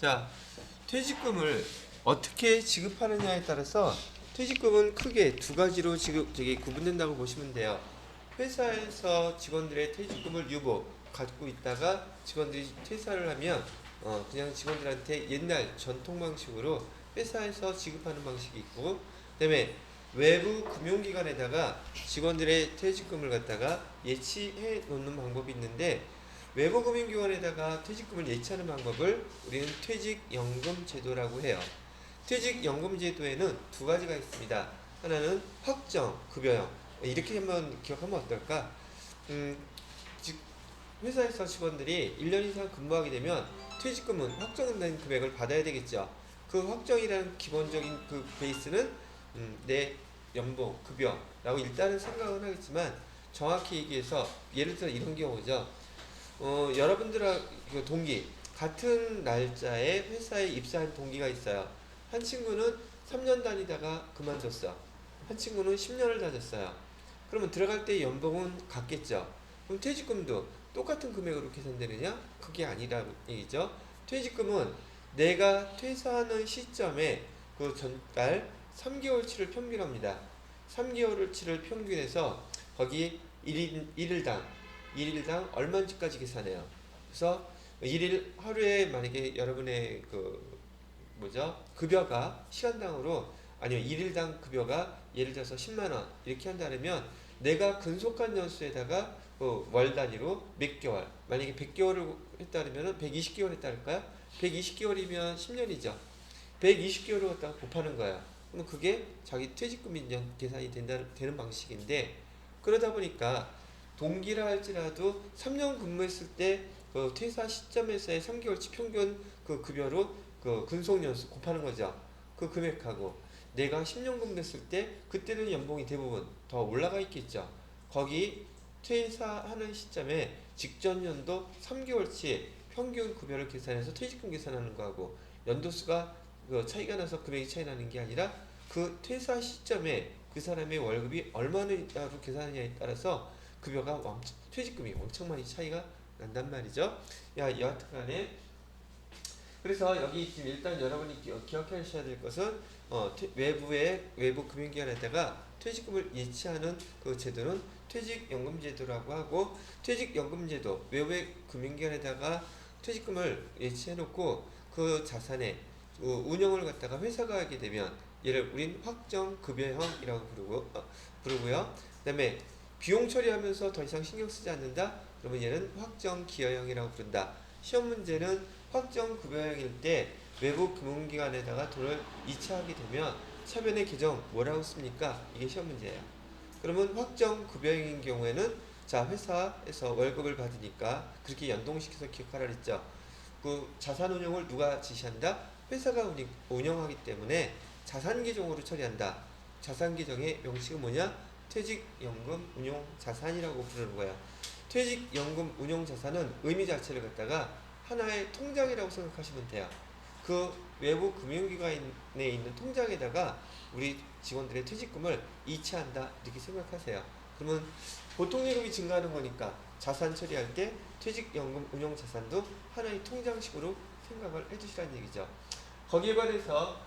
자, 퇴직금을 어떻게 지급하느냐에 따라서 퇴직금은 크게 두 가지로 구분된다고 보시면 돼요. 회사에서 직원들의 퇴직금을 유보 갖고 있다가 직원들이 퇴사를 하면 그냥 직원들한테 옛날 전통 방식으로 회사에서 지급하는 방식이 있고, 그다음에 외부 금융기관에다가 직원들의 퇴직금을 갖다가 예치해 놓는 방법이 있는데, 외부 금융기관에다가 퇴직금을 예치하는 방법을 우리는 퇴직연금 제도라고 해요. 퇴직연금 제도에는 두 가지가 있습니다. 하나는 확정급여형. 이렇게 한번 기억하면 어떨까? 즉 회사에서 직원들이 1년 이상 근무하게 되면 퇴직금은 확정된 금액을 받아야 되겠죠. 그 확정이라는 기본적인 그 베이스는 내 연봉, 급여라고 일단은 생각은 하겠지만, 정확히 얘기해서 예를 들어 이런 경우죠. 여러분들하고 동기, 같은 날짜에 회사에 입사한 동기가 있어요. 한 친구는 3년 다니다가 그만뒀어. 한 친구는 10년을 다녔어요. 그러면 들어갈 때 연봉은 같겠죠. 그럼 퇴직금도 똑같은 금액으로 계산되느냐? 그게 아니라는 얘기죠. 퇴직금은 내가 퇴사하는 시점에 그 전달 3개월치를 평균합니다. 3개월치를 평균해서 거기 1일당 얼마인지까지 계산해요. 그래서 1일 하루에 만약에 여러분의 급여가 시간당으로, 아니면 1일당 급여가 예를 들어서 10만 원 이렇게 한다면, 내가 근속한 연수에다가 월 단위로 몇 개월, 만약에 100개월을 했다면 120개월 했다할까요? 120개월이면 10년이죠. 120개월을 갖다가 곱하는 거야. 그럼 그게 자기 퇴직금이 계산이 되는 방식인데, 그러다 보니까 동기라 할지라도 3년 근무했을 때 그 퇴사 시점에서의 3개월치 평균 그 급여로 그 근속연수 곱하는 거죠. 그 금액하고 내가 10년 근무했을 때 그때는 연봉이 대부분 더 올라가 있겠죠. 거기 퇴사하는 시점에 직전 연도 3개월치 평균 급여를 계산해서 퇴직금 계산하는 거하고 연도수가 그 차이가 나서 금액이 차이 나는 게 아니라, 그 퇴사 시점에 그 사람의 월급이 얼마나로 계산하느냐에 따라서 급여가 퇴직금이 엄청 많이 차이가 난단 말이죠. 여하튼간에 그래서 여기 지금 일단 여러분이 기억하셔야 될 것은 외부 금융기관에다가 퇴직금을 예치하는 그 제도는 퇴직연금제도라고 하고, 퇴직연금제도 외부의 금융기관에다가 퇴직금을 예치해놓고 그 자산의 운영을 갖다가 회사가 하게 되면 얘를 우린 확정급여형이라고 부르고요. 그다음에 비용 처리하면서 더 이상 신경 쓰지 않는다? 그러면 얘는 확정기여형이라고 부른다. 시험 문제는 확정급여형일 때 외부 금융기관에다가 돈을 이체하게 되면 차변의 계정 뭐라고 씁니까? 이게 시험 문제예요. 그러면 확정급여형인 경우에는, 자, 회사에서 월급을 받으니까 그렇게 연동시켜서 기억하라 그랬죠. 그 자산 운용을 누가 지시한다? 회사가 운영하기 때문에 자산 계정으로 처리한다. 자산 계정의 명칭은 뭐냐? 퇴직연금 운용자산이라고 부르는 거야. 퇴직연금 운용자산은 의미 자체를 갖다가 하나의 통장이라고 생각하시면 돼요. 그 외부 금융기관에 있는 통장에다가 우리 직원들의 퇴직금을 이체한다, 이렇게 생각하세요. 그러면 보통 예금이 증가하는 거니까 자산 처리할 때 퇴직연금 운용자산도 하나의 통장식으로 생각을 해주시라는 얘기죠. 거기에 관해서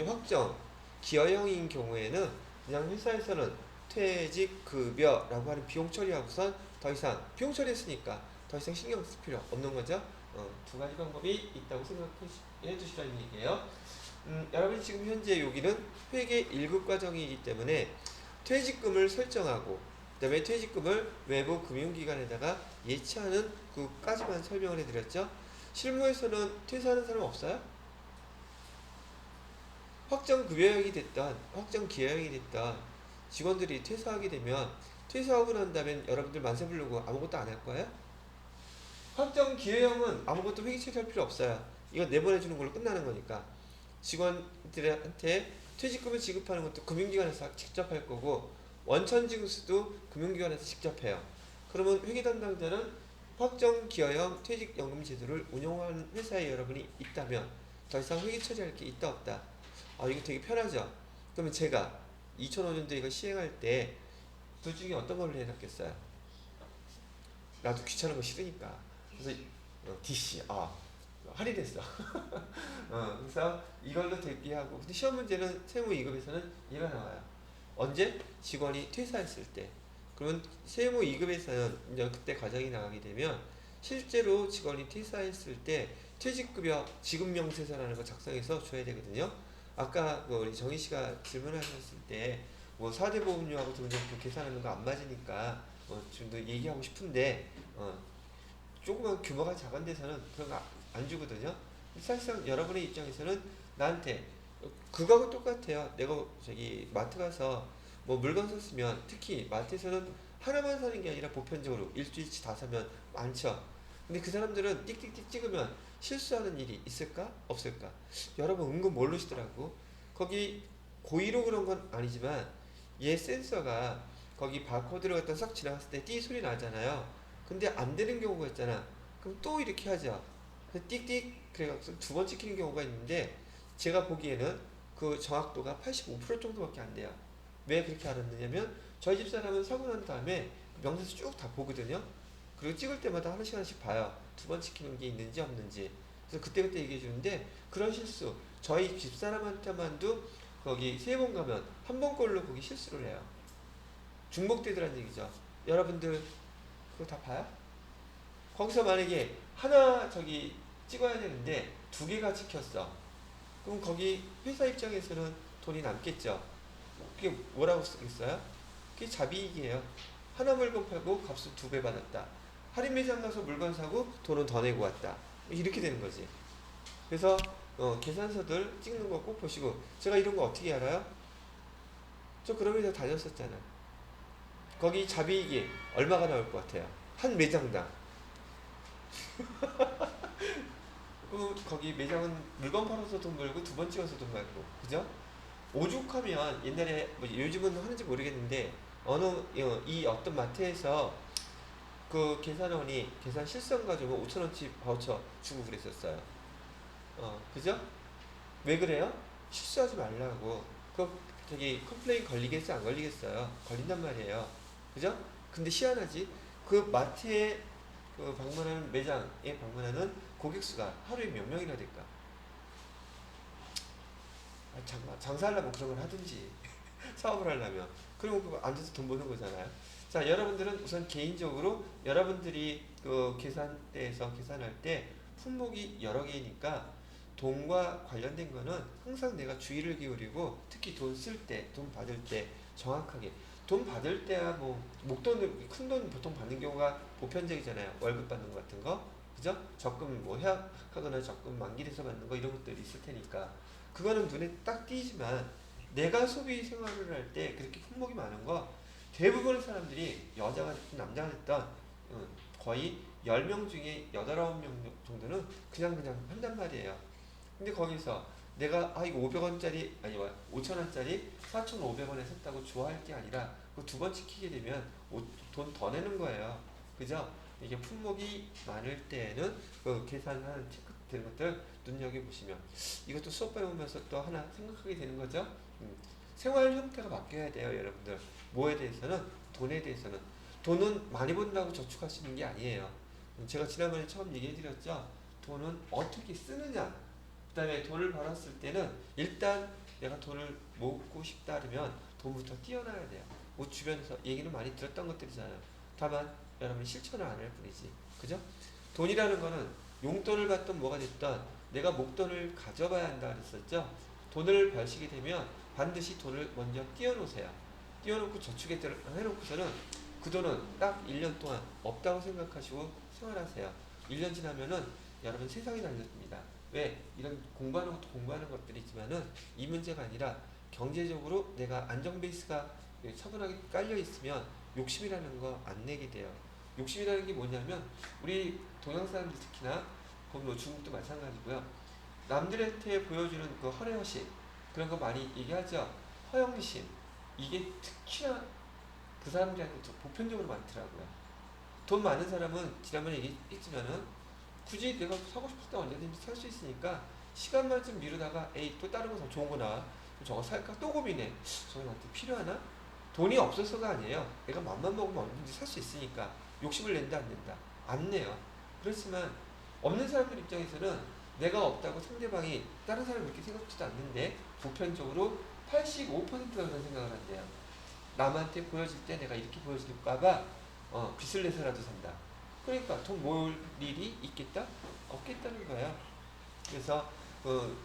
확정 기여형인 경우에는 그냥 회사에서는 퇴직급여라고 하는 비용 처리하고선 더 이상 비용 처리했으니까 더 이상 신경 쓸 필요 없는 거죠. 두 가지 방법이 있다고 생각해 주시라는 얘기예요. 여러분이 지금 현재 여기는 회계 1급 과정이기 때문에 퇴직금을 설정하고, 그 다음에 퇴직금을 외부 금융기관에다가 예치하는 그까지만 설명을 해드렸죠. 실무에서는 퇴사하는 사람 없어요? 확정급여형이 됐던 확정기여형이 됐던 직원들이 퇴사하게 되면, 퇴사하고 난 다음에 여러분들 만세 부르고 아무것도 안 할 거예요? 확정기여형은 아무것도 회계 처리할 필요 없어요. 이거 내보내주는 걸로 끝나는 거니까. 직원들한테 퇴직금을 지급하는 것도 금융기관에서 직접 할 거고, 원천징수도 금융기관에서 직접 해요. 그러면 회계 담당자는 확정기여형 퇴직연금 제도를 운영하는 회사에 여러분이 있다면 더 이상 회계 처리할 게 있다 없다? 이거 되게 편하죠? 그러면 제가 2005년도에 이거 시행할 때 둘 중에 어떤 걸로 해놨겠어요? 나도 귀찮은 거 싫으니까. 그래서 DC, 할인했어. 그래서 이걸로 대비하고. 근데 시험 문제는 세무 2급에서는 얘가 나와요. 언제? 직원이 퇴사했을 때. 그러면 세무 2급에서는 이제 그때 과정이 나가게 되면 실제로 직원이 퇴사했을 때 퇴직급여 지급명세서라는 거 작성해서 줘야 되거든요. 아까 그 우리 정희 씨가 질문하셨을 때 뭐 4대 보험료하고 등록금 계산하는 거 안 맞으니까 좀 더 얘기하고 싶은데 조그만 규모가 작은 데서는 그런 거 안 주거든요. 사실상 여러분의 입장에서는 나한테 그거하고 똑같아요. 내가 저기 마트 가서 뭐 물건 샀으면 특히 마트에서는 하나만 사는 게 아니라 보편적으로 일주일치 다 사면 많죠. 근데 그 사람들은 띡띡띡 찍으면 실수하는 일이 있을까? 없을까? 여러분 은근 모르시더라고. 거기 고의로 그런 건 아니지만 얘 센서가 거기 바코드를 갖다 싹 지나갔을 때 띠 소리 나잖아요. 근데 안 되는 경우가 있잖아. 그럼 또 이렇게 하죠. 띡띡 그래갖고 두 번 찍히는 경우가 있는데 제가 보기에는 그 정확도가 85% 정도밖에 안 돼요. 왜 그렇게 알았느냐면 저희 집 사람은 사고 난 다음에 명세서 쭉 다 보거든요. 그리고 찍을 때마다 하나씩 하나씩 봐요. 두 번 찍히는 게 있는지 없는지. 그래서 그때그때 얘기해 주는데 그런 실수 저희 집 사람한테만도 거기 세 번 가면 한 번 걸로 거기 실수를 해요. 중복되더란 얘기죠. 여러분들 그거 다 봐요? 거기서 만약에 하나 저기 찍어야 되는데 두 개가 찍혔어. 그럼 거기 회사 입장에서는 돈이 남겠죠. 그게 뭐라고 쓰겠어요? 그게 자비이익이에요. 하나 물건 팔고 값을 2배 받았다. 할인 매장 가서 물건 사고 돈은 더 내고 왔다. 이렇게 되는 거지. 그래서 계산서들 찍는 거 꼭 보시고. 제가 이런 거 어떻게 알아요? 저 그런 회사 다녔었잖아. 거기 자비이익이 얼마가 나올 것 같아요? 한 매장당. 거기 매장은 물건 팔아서 돈 벌고 두 번 찍어서 돈 벌고, 그죠? 오죽하면 옛날에 뭐 요즘은 하는지 모르겠는데 이 어떤 마트에서 그 계산원이 계산 실수한 가지고 5,000원치 바우처 주고 그랬었어요. 그죠? 왜 그래요? 실수하지 말라고. 그 저기 컴플레인 걸리겠어 안 걸리겠어요? 걸린단 말이에요. 그죠? 근데 희한하지. 그 마트에 그 방문하는 매장에 방문하는 고객 수가 하루에 몇 명이나 될까? 장사하려면 그런 걸 하든지 사업을 하려면 그리고 그거 앉아서 돈 버는 거잖아요. 자, 여러분들은 우선 개인적으로 여러분들이 그 계산대에서 계산할 때 품목이 여러 개니까 돈과 관련된 거는 항상 내가 주의를 기울이고 특히 돈 쓸 때, 돈 받을 때 정확하게 돈 받을 때야 뭐 목돈을 큰 돈 보통 받는 경우가 보편적이잖아요. 월급 받는 거 같은 거, 그죠? 적금 뭐 해약하거나 적금 만기돼서 받는 거 이런 것들이 있을 테니까 그거는 눈에 딱 띄지만 내가 소비 생활을 할 때 그렇게 품목이 많은 거 대부분의 사람들이 여자가 됐든 남자가 됐든 거의 10명 중에 8, 9명 정도는 그냥 한단 말이에요. 근데 거기서 내가 이거 500원짜리 아니 5,000원짜리 4,500원에 샀다고 좋아할 게 아니라 그 두 번 지키게 되면 돈 더 내는 거예요. 그죠? 이게 품목이 많을 때에는 그 계산하는 체크 되는 것들 눈여겨보시면 이것도 수업 배우면서 또 하나 생각하게 되는 거죠. 생활 형태가 바뀌어야 돼요, 여러분들. 뭐에 대해서는 돈에 대해서는 돈은 많이 번다고 저축하시는 게 아니에요. 제가 지난번에 처음 얘기해드렸죠. 돈은 어떻게 쓰느냐. 그다음에 돈을 벌었을 때는 일단 내가 돈을 모으고 싶다 그러면 돈부터 띄어놔야 돼요. 뭐 주변에서 얘기는 많이 들었던 것들이잖아요. 다만 여러분이 실천을 안 할 뿐이지. 그죠? 돈이라는 거는 용돈을 받든 뭐가 됐든 내가 목돈을 가져봐야 한다 그랬었죠. 돈을 벌시게 되면 반드시 돈을 먼저 띄워놓으세요. 띄워놓고 저축에 해놓고서는 그 돈은 딱 1년 동안 없다고 생각하시고 생활하세요. 1년 지나면은 여러분 세상이 달라집니다. 왜? 이런 공부하는 것도 공부하는 것들이 있지만은 이 문제가 아니라 경제적으로 내가 안정 베이스가 차분하게 깔려 있으면 욕심이라는 거 안 내게 돼요. 욕심이라는 게 뭐냐면 우리 동양 사람들 특히나 거기 뭐 중국도 마찬가지고요. 남들한테 보여주는 그 허례허식 그런 거 많이 얘기하죠. 허영심 이게 특히나 그 사람들한테 보편적으로 많더라고요. 돈 많은 사람은 지난번에 얘기했지만은 굳이 내가 사고 싶을 때 언제든지 살 수 있으니까 시간만 좀 미루다가 에이 또 다른 거 더 좋은 거 나와 저거 살까 또 고민해. 저거 나한테 필요하나? 돈이 없어서가 아니에요. 내가 맘만 먹으면 언제든지 살 수 있으니까 욕심을 낸다 안 낸다 안 내요. 그렇지만 없는 사람들 입장에서는 내가 없다고 상대방이 다른 사람이 그렇게 생각지도 않는데 보편적으로 85%가 그런 생각을 한대요. 남한테 보여줄 때 내가 이렇게 보여줄까봐 빚을 내서라도 산다. 그러니까 돈 모을 일이 있겠다? 없겠다는 거예요. 그래서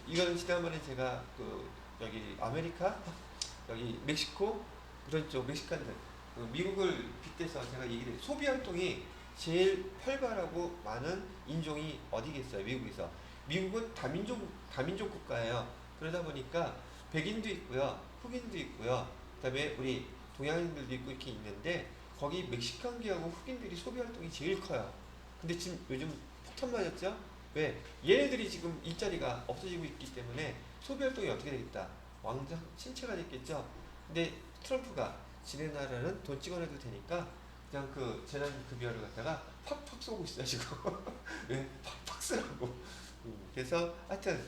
이건 지난번에 제가 여기 아메리카, 여기 멕시코 그런 쪽 멕시칸들 미국을 빗대서 제가 얘기를 해요. 소비 활동이 제일 활발하고 많은 인종이 어디겠어요? 미국에서. 미국은 다민족 국가예요. 그러다 보니까 백인도 있고요, 흑인도 있고요, 그다음에 우리 동양인들도 있고 이렇게 있는데 거기 멕시칸계하고 흑인들이 소비 활동이 제일 커요. 근데 지금 요즘 폭탄 맞았죠? 왜? 얘네들이 지금 일자리가 없어지고 있기 때문에 소비 활동이 어떻게 되겠다? 왕창 침체가 됐겠죠? 근데 트럼프가 지네 나라는 돈 찍어내도 되니까 그냥 그 재난급여를 갖다가 팍팍 쏘고 있어요 지금. 왜? 팍팍 쓰라고. 그래서 하여튼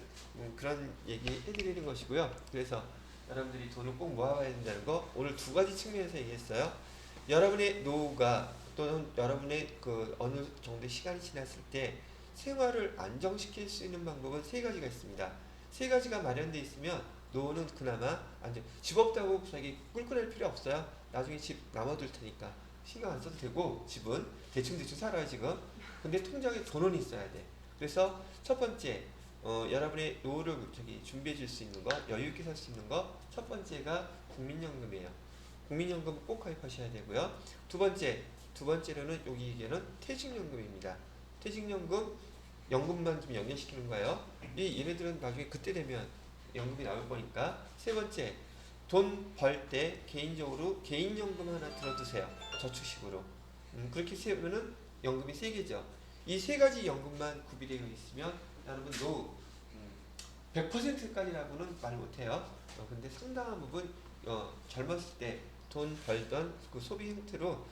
그런 얘기 해드리는 것이고요. 그래서 여러분들이 돈을 꼭 모아봐야 된다는 거 오늘 두 가지 측면에서 얘기했어요. 여러분의 노후가 또는 여러분의 그 어느 정도 시간이 지났을 때 생활을 안정시킬 수 있는 방법은 세 가지가 있습니다. 세 가지가 마련되어 있으면 노후는 그나마 안정. 집 없다고 자기 꿀꿀할 필요 없어요. 나중에 집 남아둘 테니까 신경 안 써도 되고 집은 대충 살아요 지금. 근데 통장에 돈은 있어야 돼. 그래서 첫 번째 여러분의 노후를 준비해 줄 수 있는 거, 여유 있게 살 수 있는 거, 첫 번째가 국민연금이에요. 국민연금 꼭 가입하셔야 되고요. 두 번째로는 여기 얘기는 퇴직연금입니다. 퇴직연금 연금만 좀 연결시키는 거예요. 얘네들은 나중에 그때 되면 연금이 나올 거니까. 세 번째, 돈 벌 때 개인적으로 개인연금 하나 들어두세요. 저축식으로. 그렇게 세우면은 연금이 세 개죠. 이 세 가지 연금만 구비되어 있으면 여러분 노후 100%까지라고는 말 못해요. 근데 상당한 부분 젊었을 때 돈 벌던 그 소비 형태로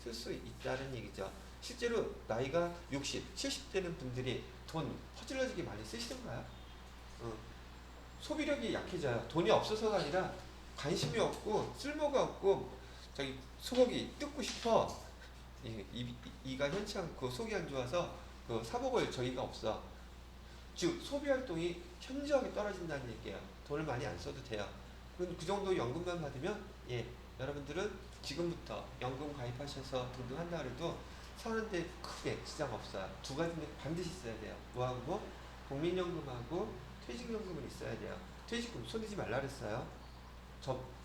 쓸 수 있다는 얘기죠. 실제로 나이가 60, 70되는 분들이 돈 허질러지게 많이 쓰시던가요? 소비력이 약해져요. 돈이 없어서가 아니라 관심이 없고 쓸모가 없고 자기 소고기 뜯고 싶어. 이가 현치 않고 속이 안 좋아서 그 사먹을 저희가 없어. 즉 소비 활동이 현저하게 떨어진다는 얘기예요. 돈을 많이 안 써도 돼요. 그 정도 연금만 받으면 여러분들은 지금부터 연금 가입하셔서 등등 한다 그래도 사는데 크게 지장 없어요. 두 가지는 반드시 있어야 돼요. 뭐하고? 국민연금하고 퇴직연금은 있어야 돼요. 퇴직금 손대지 말라 그랬어요.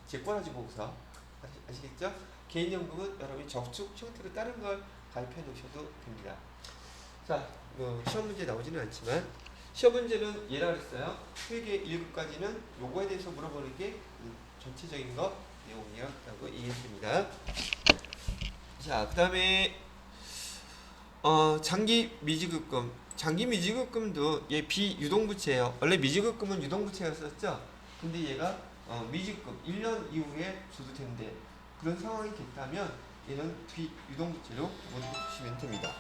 제 거라지 보고서 아시겠죠? 개인연금은 여러분이 저축 형태로 다른 걸 가입해 놓으셔도 됩니다. 자, 시험 문제 나오지는 않지만 시험 문제는 얘라 그랬어요. 회계 1급까지는 요거에 대해서 물어보는 게 전체적인 거 내용이라고 얘기했습니다. 자, 그 다음에 장기 미지급금도 얘 비유동부채예요. 원래 미지급금은 유동부채였었죠. 근데 얘가 미지급 1년 이후에 줘도 된대. 그런 상황이 됐다면 얘는 비유동부채로 보시면 됩니다.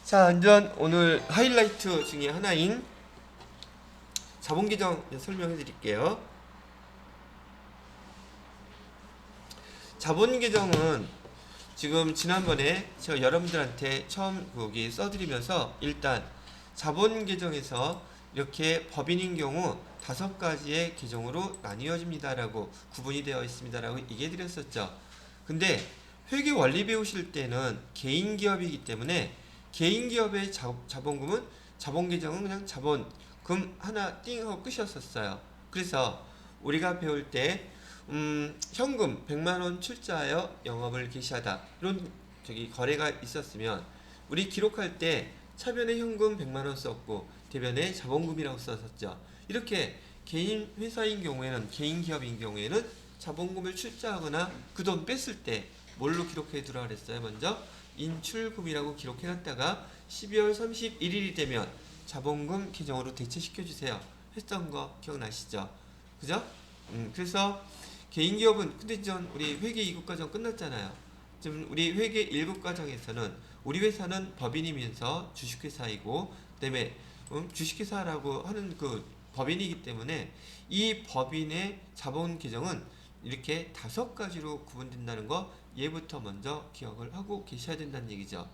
자, 완전 오늘 하이라이트 중에 하나인 자본계정 설명해 드릴게요. 자본계정은 지금 지난번에 제가 여러분들한테 처음 거기 써드리면서 일단 자본계정에서 이렇게 법인인 경우 5가지의 계정으로 나뉘어집니다라고 구분이 되어 있습니다라고 얘기해 드렸었죠. 근데 회계 원리 배우실 때는 개인기업이기 때문에 개인기업의 자본금은 자본계정은 그냥 자본금 하나 띵 하고 끝이었었어요. 그래서 우리가 배울 때 현금 100만원 출자하여 영업을 개시하다 이런 거래가 있었으면 우리 기록할 때 차변에 현금 100만원 썼고 대변에 자본금이라고 썼었죠. 이렇게 개인 회사인 경우에는 개인 기업인 경우에는 자본금을 출자하거나 그 돈 뺐을 때 뭘로 기록해 두라 그랬어요? 먼저 인출금이라고 기록해 놨다가 12월 31일이 되면 자본금 계정으로 대체시켜 주세요 했던 거 기억나시죠? 그죠? 그래서 개인기업은 근데 전 우리 회계 2급 과정 끝났잖아요. 지금 우리 회계 1급 과정에서는 우리 회사는 법인이면서 주식회사이고 그다음에 주식회사라고 하는 그 법인이기 때문에 이 법인의 자본 계정은 이렇게 5가지로 구분된다는 거 얘부터 먼저 기억을 하고 계셔야 된다는 얘기죠.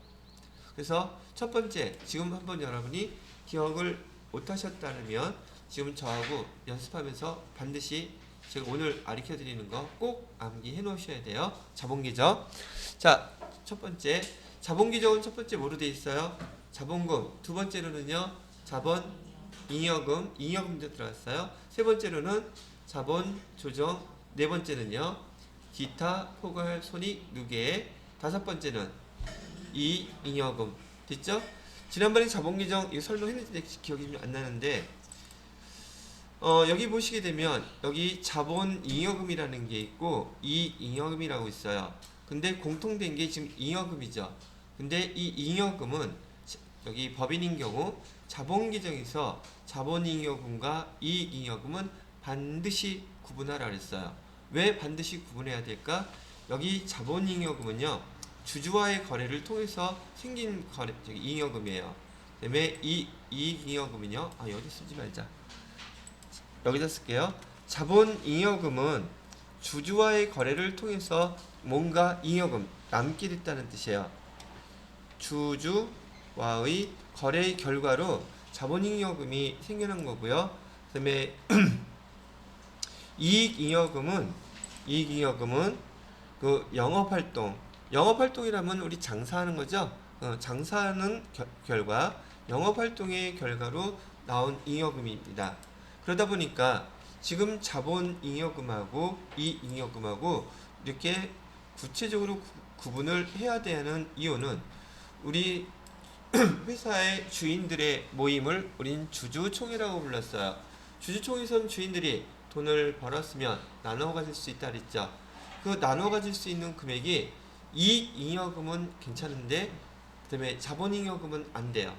그래서 첫 번째, 지금 한번 여러분이 기억을 못하셨다면 지금 저하고 연습하면서 반드시 제가 오늘 가르쳐 드리는 거 꼭 암기해 놓으셔야 돼요. 자본기적. 자, 첫 번째 자본기적은 첫 번째 뭐로 돼 있어요? 자본금. 두 번째로는요 자본 잉여금, 잉여금도 들어갔어요. 세 번째로는 자본 조정. 네 번째는요 기타 포괄 손익 누계. 다섯 번째는 이잉여금. 됐죠? 지난번에 자본기정 이거 설명했는지 기억이 좀 안 나는데 여기 보시게 되면 여기 자본 잉여금이라는 게 있고 이잉여금이라고 있어요. 근데 공통된 게 지금 잉여금이죠. 근데 이 잉여금은 여기 법인인 경우 자본기정에서 자본잉여금과 이잉여금은 반드시 구분하라 그랬어요. 왜 반드시 구분해야 될까? 여기 자본잉여금은요 주주와의 거래를 통해서 생긴 거래, 잉여금이에요. 그다음에 이 이익잉여금은요 여기 쓰지 말자. 여기다 쓸게요. 자본잉여금은 주주와의 거래를 통해서 뭔가 잉여금 남게 됐다는 뜻이에요. 주주와의 거래의 결과로 자본잉여금이 생겨난 거고요. 그다음에 이익잉여금은 그 영업활동이라면 우리 장사하는 거죠. 장사하는 결과 영업활동의 결과로 나온 잉여금입니다. 그러다 보니까 지금 자본잉여금하고 이잉여금하고 이렇게 구체적으로 구분을 해야 되는 이유는 우리 회사의 주인들의 모임을 우린 주주총회라고 불렀어요. 주주총회에서는 주인들이 돈을 벌었으면 나눠 가질 수 있다 그랬죠. 그 나눠 가질 수 있는 금액이 이익잉여금은 괜찮은데 그다음에 자본잉여금은 안 돼요.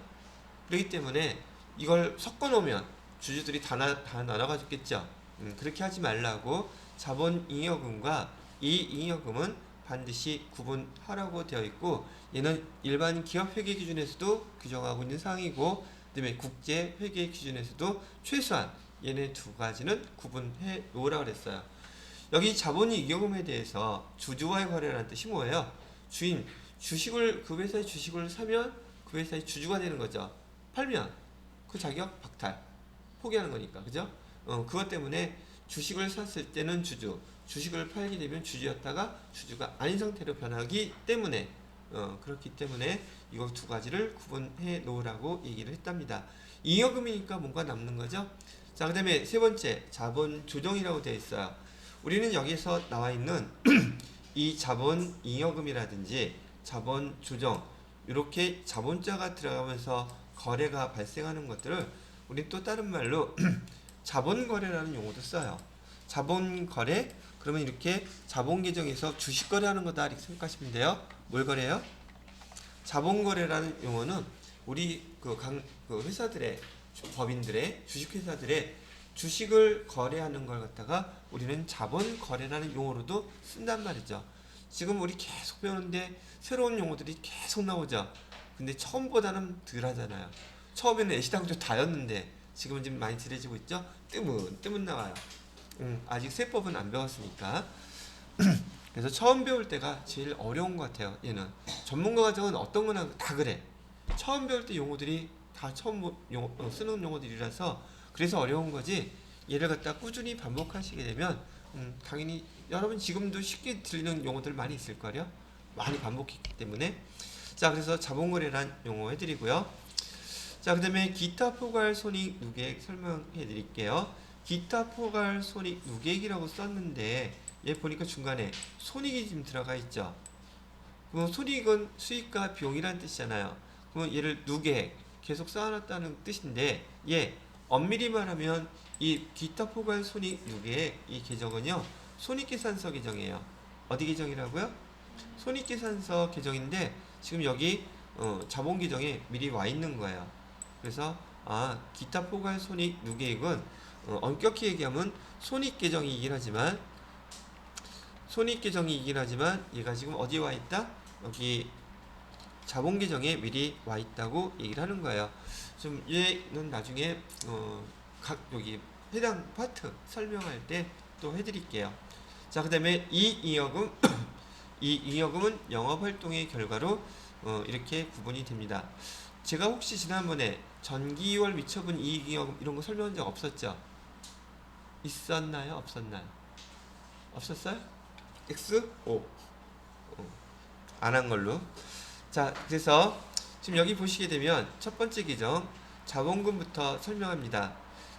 그렇기 때문에 이걸 섞어 놓으면 주주들이 다 나눠 가졌겠죠. 그렇게 하지 말라고 자본잉여금과 이잉여금은 반드시 구분하라고 되어 있고 얘는 일반 기업회계 기준에서도 규정하고 있는 사항이고 그다음에 국제회계 기준에서도 최소한 얘네 두 가지는 구분해 놓으라고 그랬어요. 여기 자본잉여금에 대해서 주주와의 거래라는 뜻이 뭐예요? 주식을 그 회사의 주식을 사면 그 회사의 주주가 되는 거죠. 팔면 그 자격 박탈 포기하는 거니까. 그죠? 그것 때문에 주식을 샀을 때는 주식을 팔게 되면 주주였다가 주주가 아닌 상태로 변하기 때문에 그렇기 때문에 이거 두 가지를 구분해 놓으라고 얘기를 했답니다. 잉여금이니까 뭔가 남는 거죠. 자, 그 다음에 세 번째 자본 조정이라고 되어 있어요. 우리는 여기서 나와 있는 이 자본 잉여금이라든지 자본 조정 이렇게 자본자가 들어가면서 거래가 발생하는 것들을 우리 또 다른 말로 자본거래라는 용어도 써요. 자본거래 그러면 이렇게 자본계정에서 주식 거래하는 거다 이렇게 생각하시면 돼요. 뭘 거래요? 자본거래라는 용어는 우리 그 회사들의 법인들의 주식회사들의 주식을 거래하는 걸 갖다가 우리는 자본거래라는 용어로도 쓴단 말이죠. 지금 우리 계속 배우는데 새로운 용어들이 계속 나오죠. 근데 처음보다는 덜 하잖아요. 처음에는 애시당초 다였는데 지금은 좀 많이 덜해지고 있죠. 뜨문 나와요. 아직 세법은 안 배웠으니까. 그래서 처음 배울 때가 제일 어려운 것 같아요. 얘는 전문가 과정은 어떤 거나 다 그래. 처음 배울 때 용어들이 다 처음 쓰는 용어들이라서 그래서 어려운 거지. 얘를 갖다 꾸준히 반복하시게 되면 당연히 여러분 지금도 쉽게 들리는 용어들 많이 있을 거예요. 많이 반복했기 때문에. 자, 그래서 자본거래란 용어 해드리고요. 자, 그 다음에 기타 포괄 손익 누계액 설명해 드릴게요. 기타 포괄 손익 누계액이라고 썼는데 얘 보니까 중간에 손익이 지금 들어가 있죠. 그럼 손익은 수익과 비용이라는 뜻이잖아요. 그럼 얘를 누계액 계속 쌓아놨다는 뜻인데 얘 엄밀히 말하면 이 기타 포괄 손익 누계액 이 계정은요 손익계산서 계정이에요. 어디 계정이라고요? 손익계산서 계정인데 지금 여기 자본 계정에 미리 와 있는 거예요. 그래서 기타 포괄 손익 누계액은 엄격히 얘기하면 손익 계정이긴 하지만 얘가 지금 어디에 와 있다? 여기 자본 계정에 미리 와 있다고 얘기를 하는 거예요. 좀 얘는 나중에 각 여기 해당 파트 설명할 때 또 해드릴게요. 자, 그 다음에 이잉여금 이 잉여금은 영업활동의 결과로 이렇게 구분이 됩니다. 제가 혹시 지난번에 전기월 미처분 이익잉여 이런 거 설명한 적 없었죠? 있었나요? 없었나요? 없었어요? X? O. 안 한 걸로. 자, 그래서 지금 여기 보시게 되면 첫 번째 규정 자본금부터 설명합니다.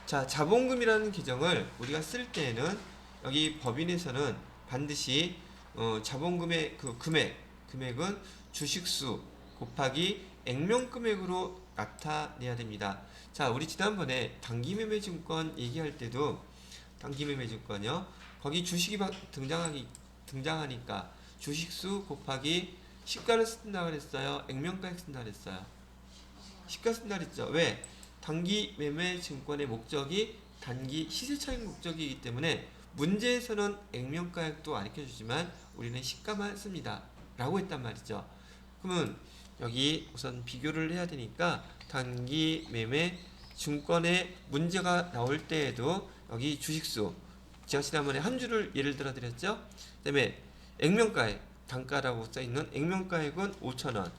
자, 자본금이라는 규정을 우리가 쓸 때에는 여기 법인에서는 반드시 자본금의 그 금액은 주식수 곱하기 액면금액으로 나타내야 됩니다. 자, 우리 지난번에 단기매매증권 얘기할 때도 단기매매증권이요. 거기 주식이 등장하니까 주식수 곱하기 시가를 쓴다 그랬어요? 액면가액 쓴다 그랬어요? 시가 쓴다 그랬죠? 왜? 단기 매매 증권의 목적이 단기 시세 차익 목적이기 때문에 문제에서는 액면가액도 가르쳐주지만 우리는 시가만 씁니다. 라고 했단 말이죠. 그러면 여기 우선 비교를 해야 되니까 단기 매매 증권의 문제가 나올 때에도 여기 주식수 제가 지난번에 한 주를 예를 들어 드렸죠. 그 다음에 액면가액 단가라고 써있는 액면가액은 5,000원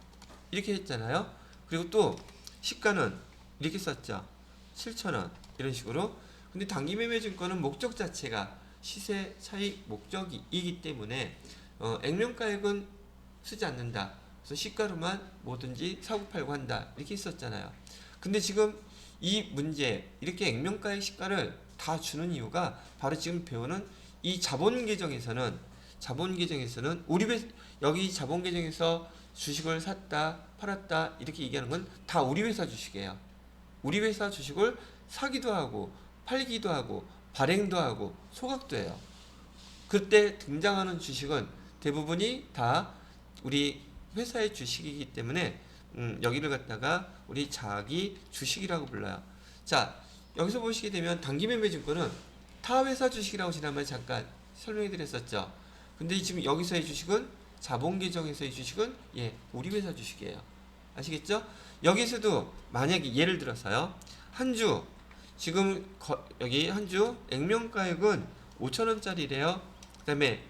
이렇게 했잖아요. 그리고 또 시가는 이렇게 썼죠. 7,000원 이런 식으로. 근데 단기매매증권은 목적 자체가 시세 차익 목적이기 때문에 액면가액은 쓰지 않는다. 그래서 시가로만 뭐든지 사고 팔고 한다 이렇게 있었잖아요. 근데 지금 이 문제 이렇게 액면가액 시가를 다 주는 이유가 바로 지금 배우는 이 자본계정에서는 우리 여기 자본계정에서 주식을 샀다 팔았다 이렇게 얘기하는 건 다 우리 회사 주식이에요. 우리 회사 주식을 사기도 하고 팔기도 하고 발행도 하고 소각도 해요. 그때 등장하는 주식은 대부분이 다 우리 회사의 주식이기 때문에 여기를 갖다가 우리 자기 주식이라고 불러요. 자, 여기서 보시게 되면 단기매매증권은 타 회사 주식이라고 지난번에 잠깐 설명해 드렸었죠. 근데 지금 여기서의 주식은 자본계정에서의 주식은 우리 회사 주식이에요. 아시겠죠? 여기서도 만약에 예를 들어서요. 한 주 지금 여기 한 주 액면가액은 5,000원짜리래요. 그 다음에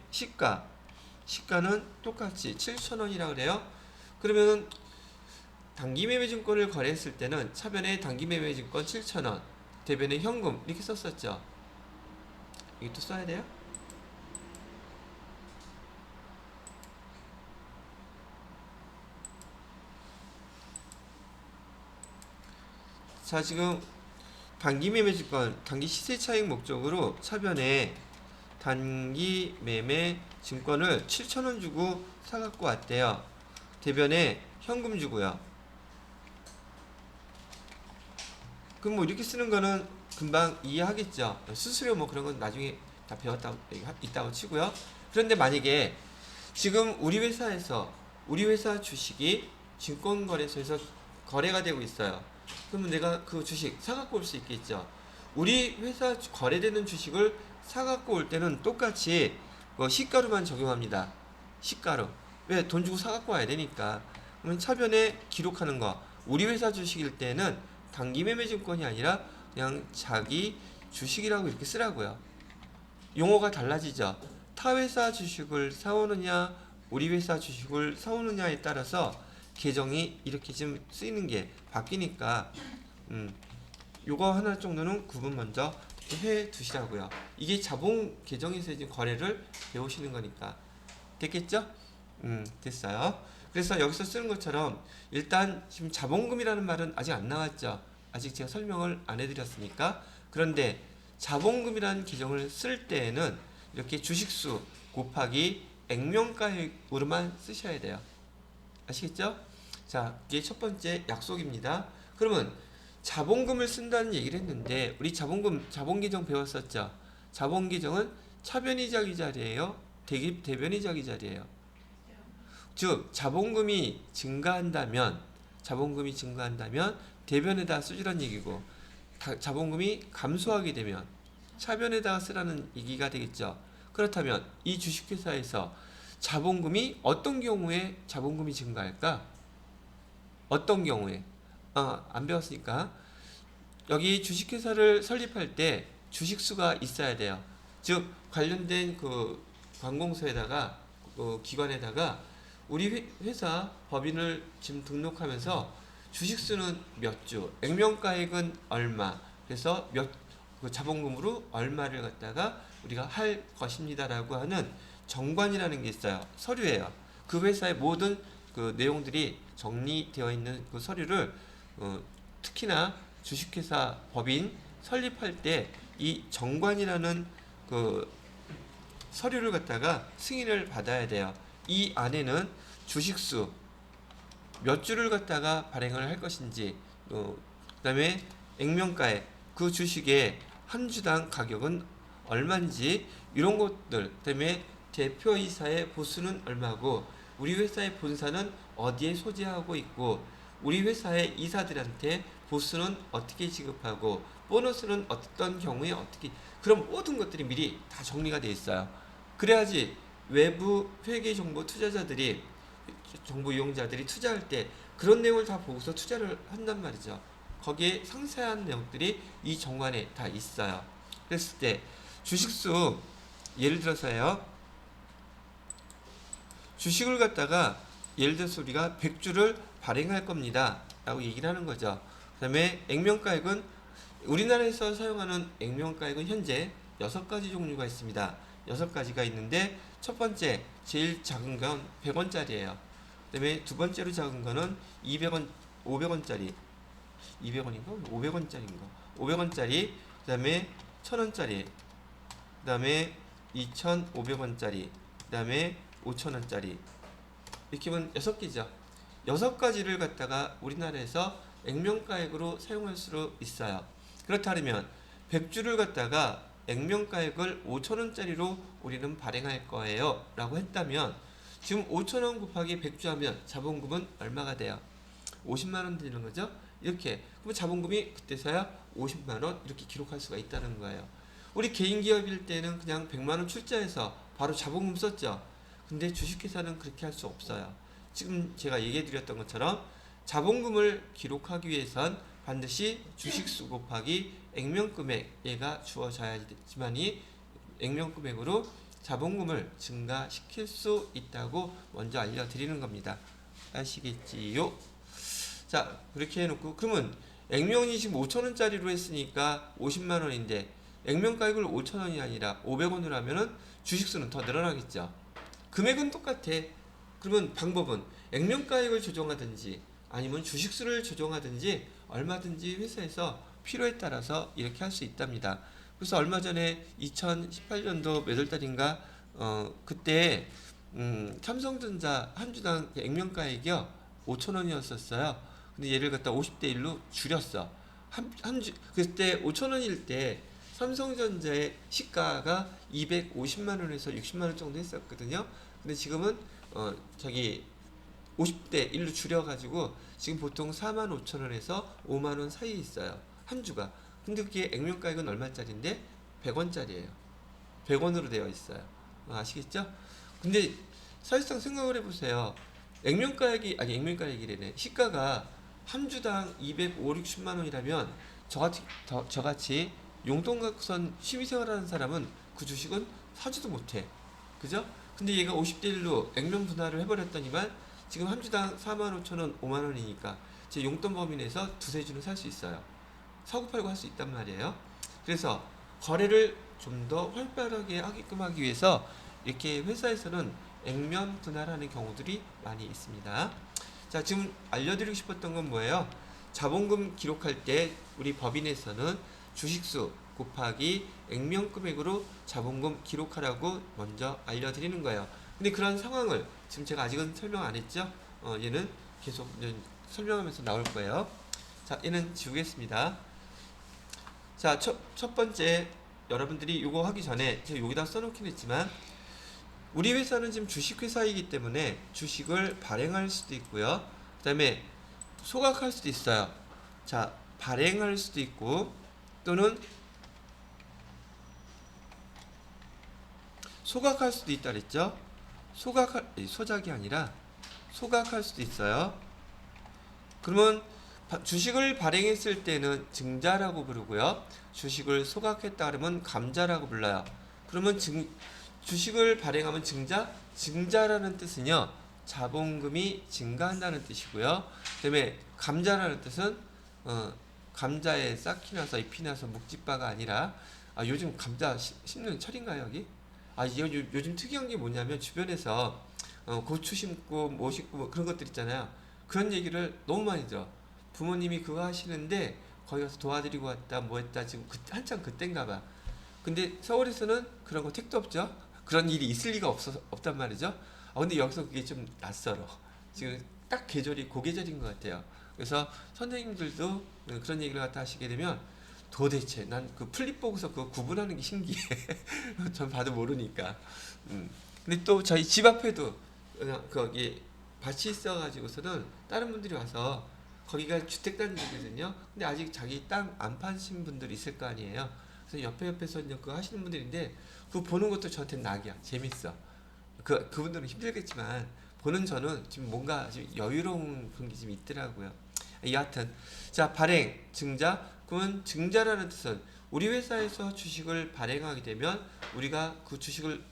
시가는 똑같이 7,000원이라고 그래요. 그러면 단기매매증권을 거래했을 때는 차변에 단기매매증권 7,000원, 대변에 현금 이렇게 썼었죠. 이것도 써야 돼요? 자, 지금 단기매매증권 단기 시세차익 목적으로 차변에 단기매매증권을 7,000원 주고 사갖고 왔대요. 대변에 현금 주고요. 그럼 뭐 이렇게 쓰는 거는 금방 이해하겠죠. 수수료 뭐 그런 건 나중에 다 배웠다고 있다고 치고요. 그런데 만약에 지금 우리 회사 주식이 증권거래소에서 거래가 되고 있어요. 그러면 내가 그 주식 사갖고 올 수 있겠죠. 우리 회사 거래되는 주식을 사갖고 올 때는 똑같이 시가로만 적용합니다. 시가로. 왜? 돈 주고 사갖고 와야 되니까. 그러면 차변에 기록하는 거 우리 회사 주식일 때는 단기매매증권이 아니라 그냥 자기 주식이라고 이렇게 쓰라고요. 용어가 달라지죠. 타 회사 주식을 사오느냐 우리 회사 주식을 사오느냐에 따라서 계정이 이렇게 좀 쓰이는 게 바뀌니까 요거 하나 정도는 구분 먼저 해 두시라고요. 이게 자본 계정에서 이제 거래를 배우시는 거니까. 됐겠죠? 됐어요. 그래서 여기서 쓰는 것처럼 일단 지금 자본금이라는 말은 아직 안 나왔죠. 아직 제가 설명을 안 해드렸으니까. 그런데 자본금이라는 계정을 쓸 때에는 이렇게 주식수 곱하기 액면가액으로만 쓰셔야 돼요. 아시겠죠? 자, 이게 첫 번째 약속입니다. 그러면 자본금을 쓴다는 얘기를 했는데 우리 자본계정 배웠었죠? 자본계정은 차변이자기 자리예요? 대변이자기 자리예요? 즉 자본금이 증가한다면 대변에다 쓰주란 얘기고 자본금이 감소하게 되면 차변에다가 쓰라는 얘기가 되겠죠. 그렇다면 이 주식회사에서 자본금이 어떤 경우에 자본금이 증가할까? 어떤 경우에? 안 배웠으니까. 여기 주식회사를 설립할 때 주식수가 있어야 돼요. 즉 관련된 그 관공서에다가 기관에다가 우리 회사 법인을 지금 등록하면서 주식수는 몇 주, 액면가액은 얼마, 그래서 그 자본금으로 얼마를 갖다가 우리가 할 것입니다라고 하는 정관이라는 게 있어요. 서류예요. 그 회사의 모든 그 내용들이 정리되어 있는 그 서류를 특히나 주식회사 법인 설립할 때 이 정관이라는 그 서류를 갖다가 승인을 받아야 돼요. 이 안에는 주식수 몇 주를 갖다가 발행을 할 것인지, 그다음에 액면가액, 그 주식의 한 주당 가격은 얼마인지 이런 것들, 그다음에 대표이사의 보수는 얼마고 우리 회사의 본사는 어디에 소재하고 있고 우리 회사의 이사들한테 보수는 어떻게 지급하고 보너스는 어떤 경우에 어떻게, 그런 모든 것들이 미리 다 정리가 되어 있어요. 그래야지 외부 회계 정보 투자자들이, 정보 이용자들이 투자할 때 그런 내용을 다 보고서 투자를 한단 말이죠. 거기에 상세한 내용들이 이 정관에 다 있어요. 그랬을 때 주식수, 예를 들어서요, 주식을 갖다가 예를 들어서 우리가 100주를 발행할 겁니다 라고 얘기를 하는 거죠. 그 다음에 액면가액은 우리나라에서 사용하는 액면가액은 현재 6가지 종류가 있습니다. 6가지가 있는데 첫 번째 제일 작은 건 100원짜리예요. 그 다음에 두 번째로 작은 거는 200원, 500원짜리, 200원인가? 500원짜리인가? 500원짜리, 그 다음에 1000원짜리, 그 다음에 2500원짜리, 그 다음에 5000원짜리. 이렇게 보면 6개죠. 6가지를 갖다가 우리나라에서 액면가액으로 사용할 수 있어요. 그렇다면 100주를 갖다가 액면가액을 5천원짜리로 우리는 발행할 거예요 라고 했다면 지금 5천원 곱하기 100주 하면 자본금은 얼마가 돼요? 50만원 되는 거죠. 이렇게 그럼 자본금이 그때서야 50만원 이렇게 기록할 수가 있다는 거예요. 우리 개인 기업일 때는 그냥 100만원 출자해서 바로 자본금 썼죠. 근데 주식회사는 그렇게 할 수 없어요. 지금 제가 얘기해 드렸던 것처럼 자본금을 기록하기 위해선 반드시 주식수 곱하기 액면금액, 얘가 주어져야지만이 액면금액으로 자본금을 증가시킬 수 있다고 먼저 알려드리는 겁니다. 아시겠지요? 자, 그렇게 해놓고 그러면 액면이 지금 5천원짜리로 했으니까 50만원인데 액면가액을 5천원이 아니라 500원으로 하면은 주식수는 더 늘어나겠죠. 금액은 똑같아. 그러면 방법은 액면가액을 조정하든지 아니면 주식수를 조정하든지 얼마든지 회사에서 필요에 따라서 이렇게 할 수 있답니다. 그래서 얼마 전에 2018년도 몇 월 달인가 그때 삼성전자 한 주당 액면가액이요 5천원이었었어요. 근데 얘를 갖다 50대 1로 줄였어. 그때 5천원일 때 삼성전자의 시가가 250만원에서 60만원 정도 했었거든요. 근데 지금은 50대 1로 줄여가지고 지금 보통 45,000원에서 5만원 사이에 있어요. 한 주가. 근데 그게 액면가액은 얼마짜리인데? 100원짜리예요. 100원으로 되어 있어요. 아시겠죠? 근데 사실상 생각을 해보세요. 액면가액이래네. 시가가 한 주당 250, 60만원이라면 저같이 용돈각선 취미생활하는 사람은 그 주식은 사지도 못해. 그죠? 근데 얘가 50대 1로 액면 분할을 해버렸더니만 지금 한 주당 45,000원, 5만원이니까 제 용돈 범위 내에서 두세 주는 살 수 있어요. 사고 팔고 할 수 있단 말이에요. 그래서 거래를 좀 더 활발하게 하게끔 하기 위해서 이렇게 회사에서는 액면 분할하는 경우들이 많이 있습니다. 자, 지금 알려드리고 싶었던 건 뭐예요? 자본금 기록할 때 우리 법인에서는 주식수 곱하기 액면금액으로 자본금 기록하라고 먼저 알려드리는 거예요. 근데 그런 상황을 지금 제가 아직은 설명 안 했죠? 얘는 계속 설명하면서 나올 거예요. 자, 얘는 지우겠습니다. 자, 첫 번째, 여러분들이 이거 하기 전에 제가 여기다 써놓긴 했지만 우리 회사는 지금 주식회사이기 때문에 주식을 발행할 수도 있고요. 그 다음에 소각할 수도 있어요. 자, 발행할 수도 있고 또는 소각할 수도 있다 그랬죠? 소작이 아니라 소각할 수도 있어요. 그러면 주식을 발행했을 때는 증자라고 부르고요. 주식을 소각했다 그러면 감자라고 불러요. 그러면 주식을 발행하면 증자라는 뜻은요. 자본금이 증가한다는 뜻이고요. 그다음에 감자라는 뜻은 감자에 싹이 나서 잎이 나서 묵지바가 아니라 요즘 감자 심는 철인가요 여기? 요즘 특이한 게 뭐냐면 주변에서 고추 심고 뭐 심고 뭐 그런 것들 있잖아요. 그런 얘기를 너무 많이 들어. 부모님이 그거 하시는데 거기 가서 도와드리고 왔다 뭐 했다 지금 한창 그땐가 봐. 근데 서울에서는 그런 거 택도 없죠. 그런 일이 있을 리가 없단 말이죠. 근데 여기서 그게 좀 낯설어. 지금 딱 계절이 그 계절인 것 같아요. 그래서 선생님들도 그런 얘기를 갖다 하시게 되면 도대체 난 그 플립 보고서 그거 구분하는 게 신기해. 전 봐도 모르니까. 근데 또 저희 집 앞에도 그냥 거기 밭이 있어가지고서는 다른 분들이 와서 거기가 주택단지거든요. 근데 아직 자기 땅 안 파신 분들이 있을 거 아니에요. 그래서 옆에서 이제 그거 하시는 분들인데 그거 보는 것도 저한테 낙이야. 재밌어. 그분들은 힘들겠지만 보는 저는 지금 뭔가 좀 여유로운 그런 게 좀 있더라고요. 여하튼 자 발행 증자 그러면 증자라는 뜻은 우리 회사에서 주식을 발행하게 되면 우리가 그 주식을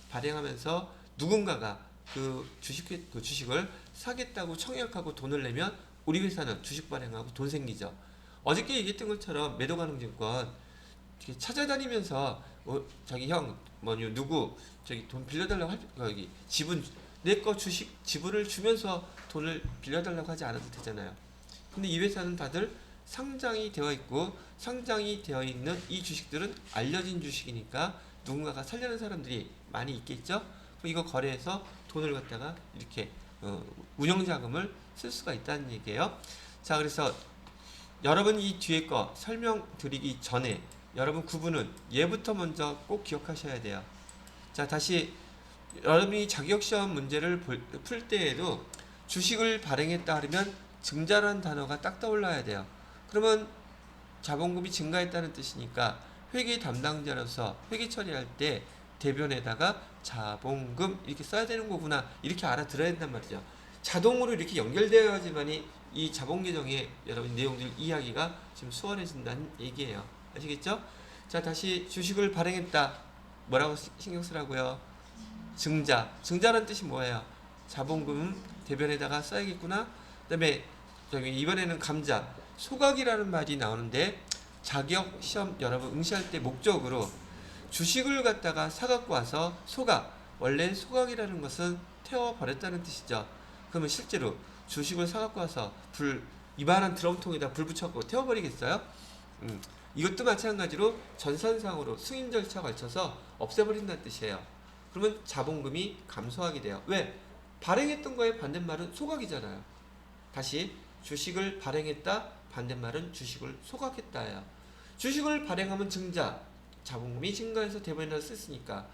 발행하면서 누군가가 그 주식을 사겠다고 청약하고 돈을 내면 우리 회사는 주식 발행하고 돈 생기죠. 어저께 얘기했던 것처럼 매도가능증권 찾아다니면서 자기 형 뭐냐 누구 저기 돈 빌려달라고 여기 지분 내 거 주식 지분을 주면서 돈을 빌려달라고 하지 않아도 되잖아요. 근데 이 회사는 다들 상장이 되어 있고 상장이 되어 있는 이 주식들은 알려진 주식이니까 누군가가 살려는 사람들이 많이 있겠죠. 그럼 이거 거래해서 돈을 갖다가 이렇게 운영자금을 쓸 수가 있다는 얘기예요. 자 그래서 여러분 이 뒤에 거 설명드리기 전에 여러분 구분은 얘부터 먼저 꼭 기억하셔야 돼요. 자 다시 여러분이 자격시험 문제를 풀 때에도 주식을 발행했다 하면 증자라는 단어가 딱 떠올라야 돼요. 그러면 자본금이 증가했다는 뜻이니까 회계 담당자로서 회계 처리할 때 대변에다가 자본금 이렇게 써야 되는 거구나 이렇게 알아들어야 된단 말이죠. 자동으로 이렇게 연결되어야지만이 이 자본계정의 여러분 내용들 이야기가 좀 수월해진다는 얘기예요. 아시겠죠? 자 다시 주식을 발행했다 뭐라고 신경 쓰라고요? 증자라는 뜻이 뭐예요? 자본금 대변에다가 써야겠구나. 그다음에 이번에는 감자 소각이라는 말이 나오는데 자격 시험 여러분 응시할 때 목적으로 주식을 갖다가 사갖고 와서 소각 원래 소각이라는 것은 태워버렸다는 뜻이죠. 그러면 실제로 주식을 사갖고 와서 이만한 드럼통에다 불 붙여갖고 태워버리겠어요? 이것도 마찬가지로 전산상으로 승인 절차 걸쳐서 없애버린다는 뜻이에요. 그러면 자본금이 감소하게 돼요. 왜? 발행했던 거의 반대말은 소각이잖아요. 다시 주식을 발행했다 반대말은 주식을 소각했다예요. 주식을 발행하면 증자 자본금이 증가해서 대변에다 썼으니까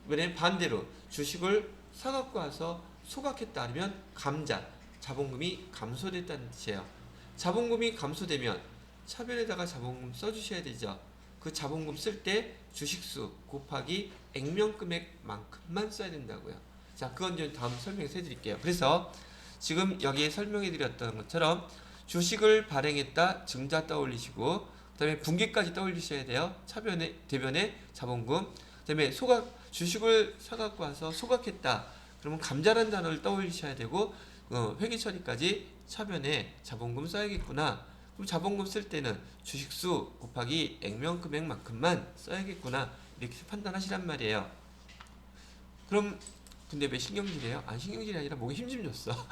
왜냐면 반대로 주식을 사갖고 와서 소각했다 하면 감자 자본금이 감소됐다는 뜻이에요. 자본금이 감소되면 차변에다가 자본금 써주셔야 되죠. 그 자본금 쓸 때 주식수 곱하기 액면금액만큼만 써야 된다고요. 자, 그건 좀 다음 설명해서 해드릴게요. 그래서 지금 여기에 설명해드렸던 것처럼 주식을 발행했다 증자 떠올리시고 그 다음에 분기까지 떠올리셔야 돼요. 차변에 대변에 자본금 그 다음에 주식을 사갖고 와서 소각했다 그러면 감자라는 단어를 떠올리셔야 되고 회계 처리까지 차변에 자본금 써야겠구나. 그럼 자본금 쓸 때는 주식수 곱하기 액면금액만큼만 써야겠구나 이렇게 판단하시란 말이에요. 그럼 근데 왜 신경질이에요? 신경질이 아니라 목에 힘 좀 줬어.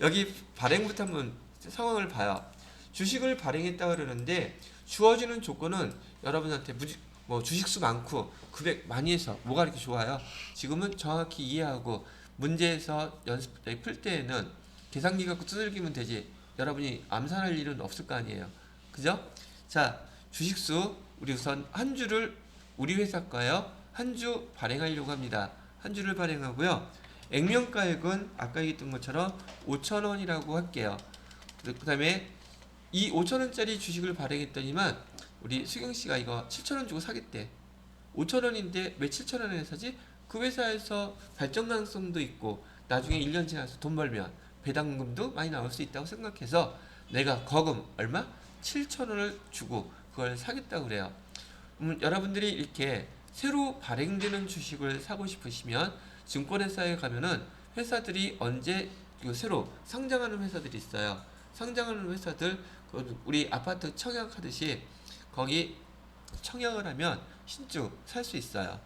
여기 발행부터 한번 상황을 봐요. 주식을 발행했다 그러는데 주어지는 조건은 여러분한테 주식수 많고 금액 많이 해서 뭐가 이렇게 좋아요? 지금은 정확히 이해하고 문제에서 연습 풀 때에는 계산기 갖고 두들기면 되지 여러분이 암산할 일은 없을 거 아니에요. 그죠? 자 주식수 우리 우선 한 주를 우리 회사 거예요. 한 주 발행하려고 합니다. 한 주를 발행하고요. 액면가액은 아까 얘기했던 것처럼 5,000원이라고 할게요. 그 다음에 이 5,000원짜리 주식을 발행했더니만 우리 수경씨가 이거 7,000원 주고 사겠대. 5,000원인데 왜 7,000원에 사지? 그 회사에서 발전 가능성도 있고 나중에 1년 지나서 돈 벌면 배당금도 많이 나올 수 있다고 생각해서 내가 거금 얼마? 7,000원을 주고 그걸 사겠다고 그래요. 여러분들이 이렇게 새로 발행되는 주식을 사고 싶으시면 증권회사에 가면은 회사들이 언제 새로 상장하는 회사들이 있어요. 상장하는 회사들 우리 아파트 청약하듯이 거기 청약을 하면 신주 살 수 있어요.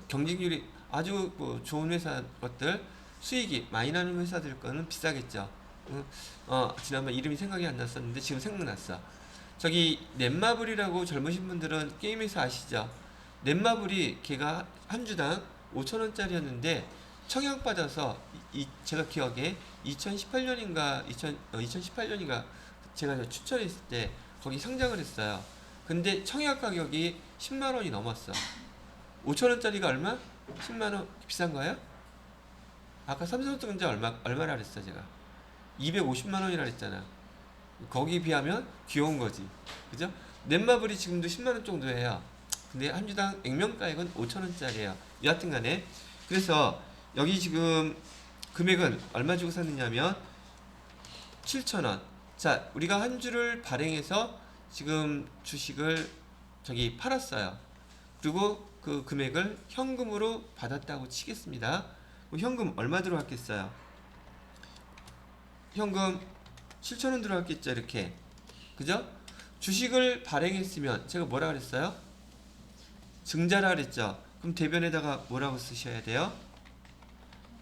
경쟁률이 아주 좋은 회사 것들 수익이 많이 나는 회사들 거는 비싸겠죠. 지난번 이름이 생각이 안 났었는데 지금 생각났어. 저기 넷마블이라고 젊으신 분들은 게임에서 아시죠? 넷마블이 걔가 한 주당 5,000원짜리였는데 청약받아서 제가 기억에 2018년인가 2018년인가 제가 추천했을 때 거기 상장을 했어요. 근데 청약 가격이 10만 원이 넘었어. 5,000원짜리가 얼마? 10만 원 비싼 거예요? 아까 삼성전자 얼마라 그랬어 제가? 250만 원이라 그랬잖아. 거기에 비하면 귀여운 거지. 그죠? 넷마블이 지금도 10만 원 정도 해요. 근데 한 주당 액면가액은 5,000원짜리예요. 여하튼 간에 그래서 여기 지금 금액은 얼마 주고 샀느냐면 7,000원. 자, 우리가 한 주를 발행해서 지금 주식을 저기 팔았어요. 그리고 그 금액을 현금으로 받았다고 치겠습니다. 현금 얼마 들어갔겠어요? 현금 7,000원 들어갔겠죠, 이렇게. 그죠? 주식을 발행했으면 제가 뭐라 그랬어요? 증자라 그랬죠. 그럼 대변에다가 뭐라고 쓰셔야 돼요?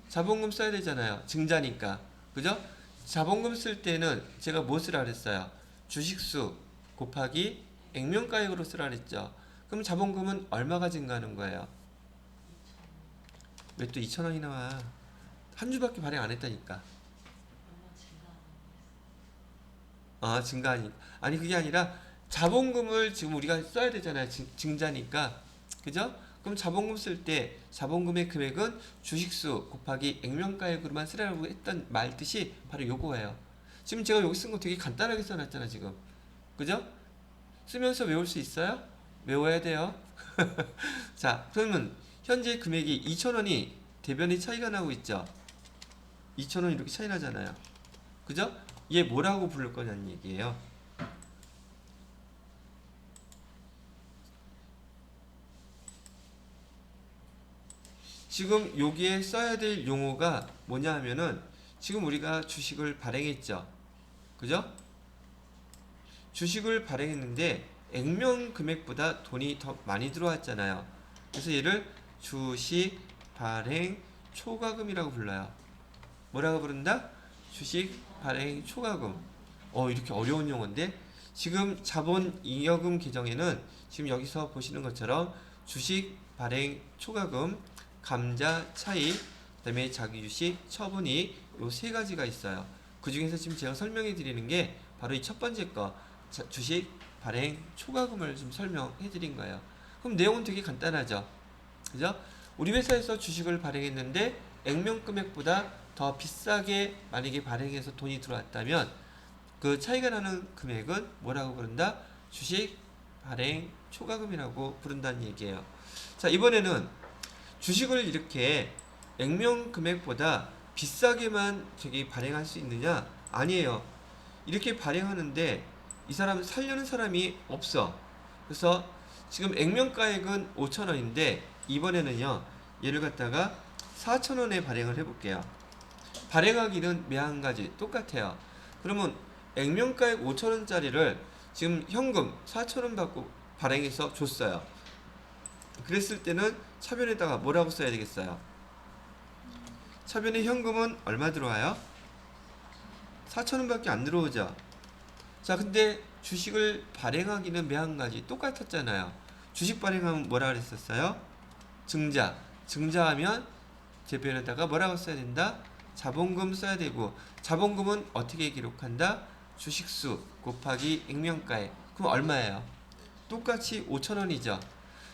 자본금 써야 되잖아요. 증자니까. 그죠? 자본금 쓸 때는 제가 뭐 쓰라 그랬어요? 주식수 곱하기 액면가액으로 쓰라 그랬죠. 그럼 자본금은 얼마가 증가하는 거예요? 왜 또 2,000원이 나와? 한 주밖에 발행 안 했다니까. 증가하니. 아니, 그게 아니라 자본금을 지금 우리가 써야 되잖아요. 증자니까. 그죠? 그럼 자본금 쓸 때 자본금의 금액은 주식수 곱하기 액면가액으로만 쓰라고 했던 말 뜻이 바로 요거예요. 지금 제가 여기 쓴 거 되게 간단하게 써놨잖아, 지금. 그죠? 쓰면서 외울 수 있어요? 외워야 돼요. 자, 그러면 현재 금액이 2,000원이 대변이 차이가 나고 있죠? 2,000원 이렇게 차이 나잖아요. 그죠? 얘 뭐라고 부를 거냐는 얘기예요. 지금 여기에 써야 될 용어가 뭐냐 하면은 지금 우리가 주식을 발행했죠. 그죠? 주식을 발행했는데 액면 금액보다 돈이 더 많이 들어왔잖아요. 그래서 얘를 주식 발행 초과금이라고 불러요. 뭐라고 부른다? 주식 발행 초과금. 이렇게 어려운 용어인데 지금 자본잉여금 계정에는 지금 여기서 보시는 것처럼 주식 발행 초과금, 감자 차익, 그다음에 자기주식 처분이 요 세 가지가 있어요. 그 중에서 지금 제가 설명해 드리는 게 바로 이 첫 번째 거 주식 발행 초과금을 좀 설명해 드린 거예요. 그럼 내용은 되게 간단하죠. 그죠? 우리 회사에서 주식을 발행했는데 액면 금액보다 더 비싸게 만약에 발행해서 돈이 들어왔다면 그 차이가 나는 금액은 뭐라고 부른다? 주식 발행 초과금이라고 부른다는 얘기예요. 자, 이번에는 주식을 이렇게 액면 금액보다 비싸게만 저기 발행할 수 있느냐? 아니에요. 이렇게 발행하는데 이 사람 살려는 사람이 없어. 그래서 지금 액면가액은 5,000원인데 이번에는요 얘를 갖다가 4,000원에 발행을 해볼게요. 발행하기는 매한 가지 똑같아요. 그러면 액면가액 5,000원짜리를 지금 현금 4,000원 받고 발행해서 줬어요. 그랬을 때는 차변에다가 뭐라고 써야 되겠어요? 차변에 현금은 얼마 들어와요? 4,000원 밖에 안 들어오죠. 자, 근데 주식을 발행하기는 매한 가지 똑같았잖아요. 주식 발행하면 뭐라 그랬었어요? 증자. 증자하면 제변에다가 뭐라고 써야 된다? 자본금 써야 되고 자본금은 어떻게 기록한다? 주식수 곱하기 액면가액. 그럼 얼마예요? 똑같이 5,000원이죠.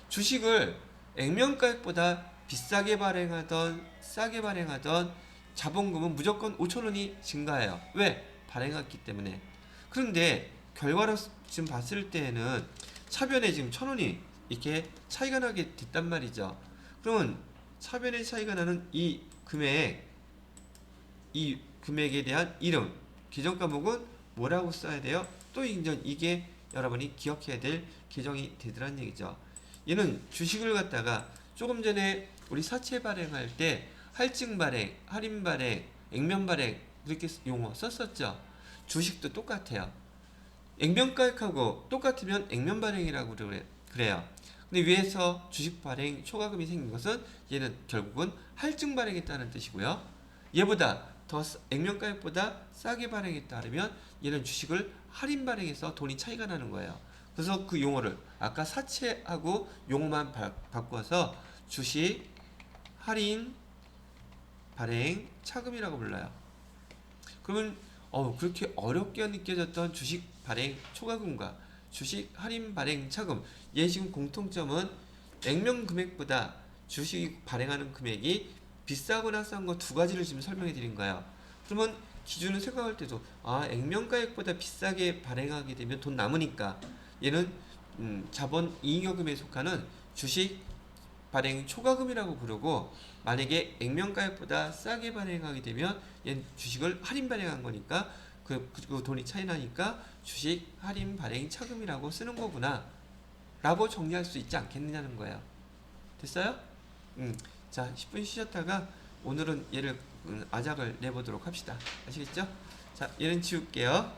주식을 액면가액보다 비싸게 발행하던 싸게 발행하던 자본금은 무조건 5,000원이 증가해요. 왜? 발행했기 때문에. 그런데 결과로 지금 봤을 때에는 차변에 지금 1,000원이 이렇게 차이가 나게 됐단 말이죠. 그러면 차변의 차이가 나는 이 금액에 대한 이름, 계정 과목은 뭐라고 써야 돼요? 또 이게 여러분이 기억해야 될 계정이 되더란 얘기죠. 얘는 주식을 갖다가 조금 전에 우리 사채 발행할 때 할증 발행, 할인 발행, 액면 발행 그렇게 용어 썼었죠. 주식도 똑같아요. 액면가액하고 똑같으면 액면 발행이라고 그래요. 근데 위에서 주식 발행 초과금이 생긴 것은 얘는 결국은 할증 발행했다는 뜻이고요. 얘보다 더 액면가액보다 싸게 발행했다 하면 얘는 주식을 할인 발행해서 돈이 차이가 나는 거예요. 그래서 그 용어를 아까 사채하고 용어만 바꿔서 주식 할인 발행 차금이라고 불러요. 그러면 그렇게 어렵게 느껴졌던 주식 발행 초과금과 주식 할인 발행 차금, 얘 지금 공통점은 액면 금액보다 주식 발행하는 금액이 비싸거나 싼 거 두 가지를 지금 설명해 드린 거예요. 그러면 기준을 생각할 때도 액면가액보다 비싸게 발행하게 되면 돈 남으니까 얘는 자본 잉여금에 속하는 주식 발행 초과금이라고 부르고, 만약에 액면가액보다 싸게 발행하게 되면 얘는 주식을 할인 발행한 거니까 그 돈이 차이 나니까 주식 할인 발행 차금이라고 쓰는 거구나 라고 정리할 수 있지 않겠느냐는 거예요. 됐어요? 자, 10분 쉬셨다가 오늘은 얘를 아작을 내보도록 합시다. 아시겠죠? 자, 얘는 지울게요.